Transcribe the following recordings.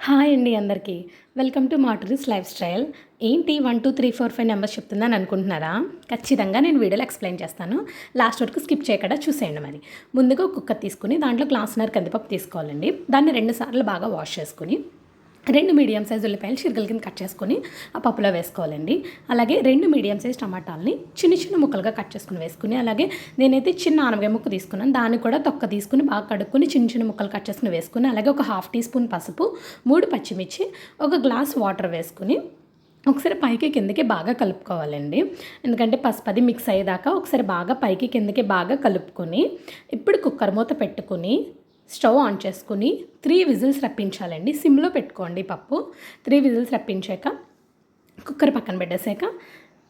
Hi అండి అందరికీ. Welcome to Mataris lifestyle. ఏంటి 1, 2, 3, 4, 5 నెంబర్స్ చెప్తుందని అనుకుంటున్నారా? ఖచ్చితంగా నేను వీడియోలో ఎక్స్ప్లెయిన్ చేస్తాను. లాస్ట్ వరకు స్కిప్ చేయకుండా చూసేయండి. మరి ముందుగా ఒక కుక్కర్ తీసుకుని దాంట్లో గ్లాసున్నర కందిపప్పు తీసుకోవాలండి. దాన్ని 2 సార్లు బాగా వాష్ చేసుకుని 2 మీడియం సైజ్ ఉల్లిపాయలు చిరుకల కింద కట్ చేసుకొని ఆ పప్పులో వేసుకోవాలండి. అలాగే 2 మీడియం సైజ్ టమాటాలని చిన్న చిన్న ముక్కలుగా కట్ చేసుకుని వేసుకుని, అలాగే నేనైతే చిన్న ఆనపకాయ ముక్క తీసుకున్నాను, దాన్ని కూడా తొక్క తీసుకుని బాగా కడుక్కొని చిన్న చిన్న ముక్కలు కట్ చేసుకుని వేసుకుని, అలాగే ఒక 1/2 టీ స్పూన్ పసుపు, 3 పచ్చిమిర్చి, ఒక గ్లాస్ వాటర్ వేసుకుని ఒకసారి పైకి కిందకి బాగా కలుపుకోవాలండి. ఎందుకంటే పసుపు అది మిక్స్ అయ్యేదాకా ఒకసారి బాగా పైకి కిందకి బాగా కలుపుకొని ఇప్పుడు కుక్కర్ మూత పెట్టుకుని స్టవ్ ఆన్ చేసుకుని 3 విజిల్స్ రప్పించాలండి. సిమ్లో పెట్టుకోండి పప్పు. 3 విజిల్స్ రప్పించాక కుక్కర్ పక్కన పెట్టేసాక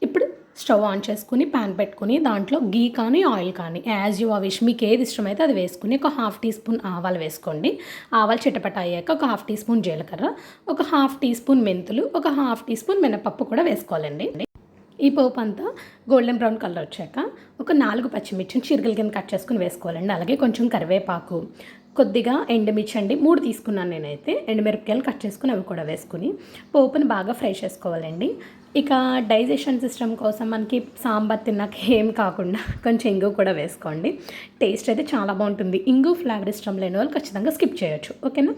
ఇప్పుడు స్టవ్ ఆన్ చేసుకుని ప్యాన్ పెట్టుకుని దాంట్లో గీ కానీ ఆయిల్ కానీ యాజ్ యూ విష్, మీకు ఏది ఇష్టమైతే అది వేసుకుని ఒక 1/2 టీ స్పూన్ ఆవాలు వేసుకోండి. ఆవాలు చిటపట అయ్యాక ఒక 1/2 టీ స్పూన్ జీలకర్ర, ఒక 1/2 టీ స్పూన్ మెంతులు, ఒక 1/2 టీ స్పూన్ మినపప్పు కూడా వేసుకోవాలండి. ఈ పోపు అంతా గోల్డెన్ బ్రౌన్ కలర్ వచ్చాక ఒక 4 పచ్చిమిర్చిని చిరుకల కింద కట్ చేసుకుని వేసుకోవాలండి. అలాగే కొంచెం కరివేపాకు, కొద్దిగా ఎండుమిర్చి అండి 3 తీసుకున్నాను నేనైతే. ఎండుమిరపకాయలు కట్ చేసుకుని అవి కూడా వేసుకుని పోపుని బాగా ఫ్రై చేసుకోవాలండి. ఇక డైజెషన్ సిస్టమ్ కోసం మనకి సాంబార్ తిన్నాక ఏం కాకుండా కొంచెం ఇంగు కూడా వేసుకోండి. టేస్ట్ అయితే చాలా బాగుంటుంది. ఇంగు ఫ్లేవర్ ఇష్టం లేని వాళ్ళు ఖచ్చితంగా స్కిప్ చేయొచ్చు. ఓకేనా?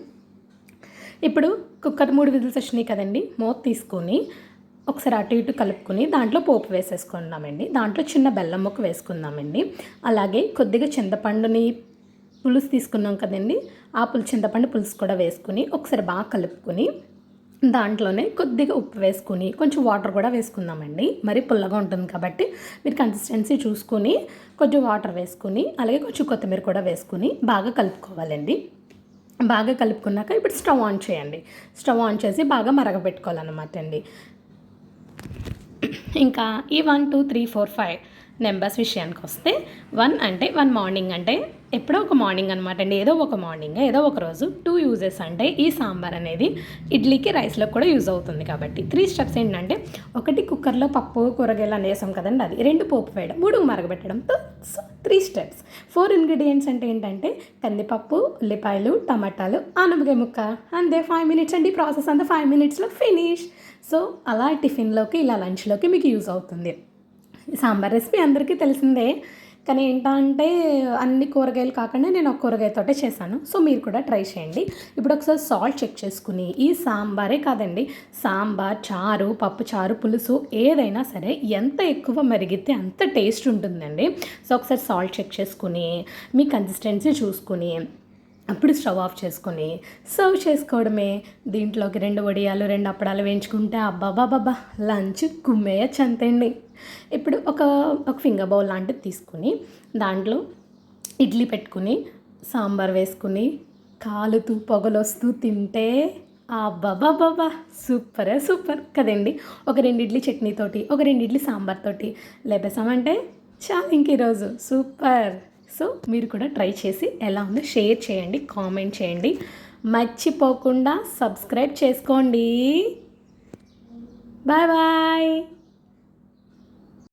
ఇప్పుడు కుక్కర్ 3 విజిల్స్ వచ్చినాయి కదండి. మూత తీసుకొని ఒకసారి అటు ఇటు కలుపుకొని దాంట్లో పోపు వేసేసుకుందామండి. దాంట్లో చిన్న బెల్లం ముక్క వేసుకుందామండి. అలాగే కొద్దిగా చింతపండుని పులుసు తీసుకున్నాం కదండి, ఆ చింతపండు పులుసు కూడా వేసుకుని ఒకసారి బాగా కలుపుకొని దాంట్లోనే కొద్దిగా ఉప్పు వేసుకుని కొంచెం వాటర్ కూడా వేసుకుందామండి. మరి పుల్లగా ఉంటుంది కాబట్టి మీరు కన్సిస్టెన్సీ చూసుకొని కొంచెం వాటర్ వేసుకుని అలాగే కొంచెం కొత్తిమీర కూడా వేసుకుని బాగా కలుపుకోవాలండి. బాగా కలుపుకున్నాక ఇప్పుడు స్టవ్ ఆన్ చేయండి. స్టవ్ ఆన్ చేసి బాగా మరగబెట్టుకోవాలన్నమాట అండి. ఇంకా ఈ 1, 2, 3, 4, 5 నెంబర్స్ విషయానికి వస్తే 1 అంటే 1 మార్నింగ్ అంటే ఎప్పుడో ఒక మార్నింగ్ అనమాట అండి. ఏదో ఒక మార్నింగ్ ఏదో ఒక రోజు. 2 యూజెస్ అంటే ఈ సాంబార్ అనేది ఇడ్లీకి రైస్లో కూడా యూజ్ అవుతుంది కాబట్టి 3 స్టెప్స్ ఏంటంటే 1 కుక్కర్లో పప్పు కూరగాయలు అని వేసాం కదండి, అది 2 పోపు వేయడం, 3 మరగబెట్టడంతో 3 స్టెప్స్. 4 ఇంగ్రీడియంట్స్ అంటే ఏంటంటే కందిపప్పు, ఉల్లిపాయలు, టమాటాలు, ఆనపకాయ ముక్క, అంతే 5 మినిట్స్ అండి. ప్రాసెస్ అంతా 5 మినిట్స్లో ఫినిష్. సో అలా టిఫిన్లోకి ఇలా లంచ్లోకి మీకు యూజ్ అవుతుంది. సాంబార్ రెసిపీ అందరికీ తెలిసిందే, కానీ ఏంటంటే అన్ని కూరగాయలు కాకుండా నేను ఒక కూరగాయతోటే చేశాను. సో మీరు కూడా ట్రై చేయండి. ఇప్పుడు ఒకసారి సాల్ట్ చెక్ చేసుకుని, ఈ సాంబారే కాదండి, సాంబార్, చారు, పప్పు చారు, పులుసు ఏదైనా సరే ఎంత ఎక్కువ మరిగితే అంత టేస్ట్ ఉంటుందండి. సో ఒకసారి సాల్ట్ చెక్ చేసుకుని మీ కన్సిస్టెన్సీ చూసుకుని అప్పుడు స్టవ్ ఆఫ్ చేసుకొని సర్వ్ చేసుకోవడమే. దీంట్లోకి 2 వడియాలు 2 అప్పడాలు వేయించుకుంటే అబ్బాబాబా లంచ్ కుమ్మేయచ్చు అంతేండి. ఇప్పుడు ఒక ఫింగర్ బౌల్ లాంటిది తీసుకుని దాంట్లో ఇడ్లీ పెట్టుకుని సాంబార్ వేసుకుని కాలుతూ పొగలొస్తూ తింటే అబ్బాబాబా సూపరే సూపర్ కదండి. ఒక 2 ఇడ్లీ చట్నీతోటి, ఒక 2 ఇడ్లీ సాంబార్ తోటి లేపేసామంటే చాలు ఇంక ఈరోజు సూపర్. సో మీరు కూడా ట్రై చేసి ఎలా ఉందో షేర్ చేయండి, కామెంట్ చేయండి. మర్చిపోకుండా సబ్స్క్రైబ్ చేసుకోండి. Bye bye.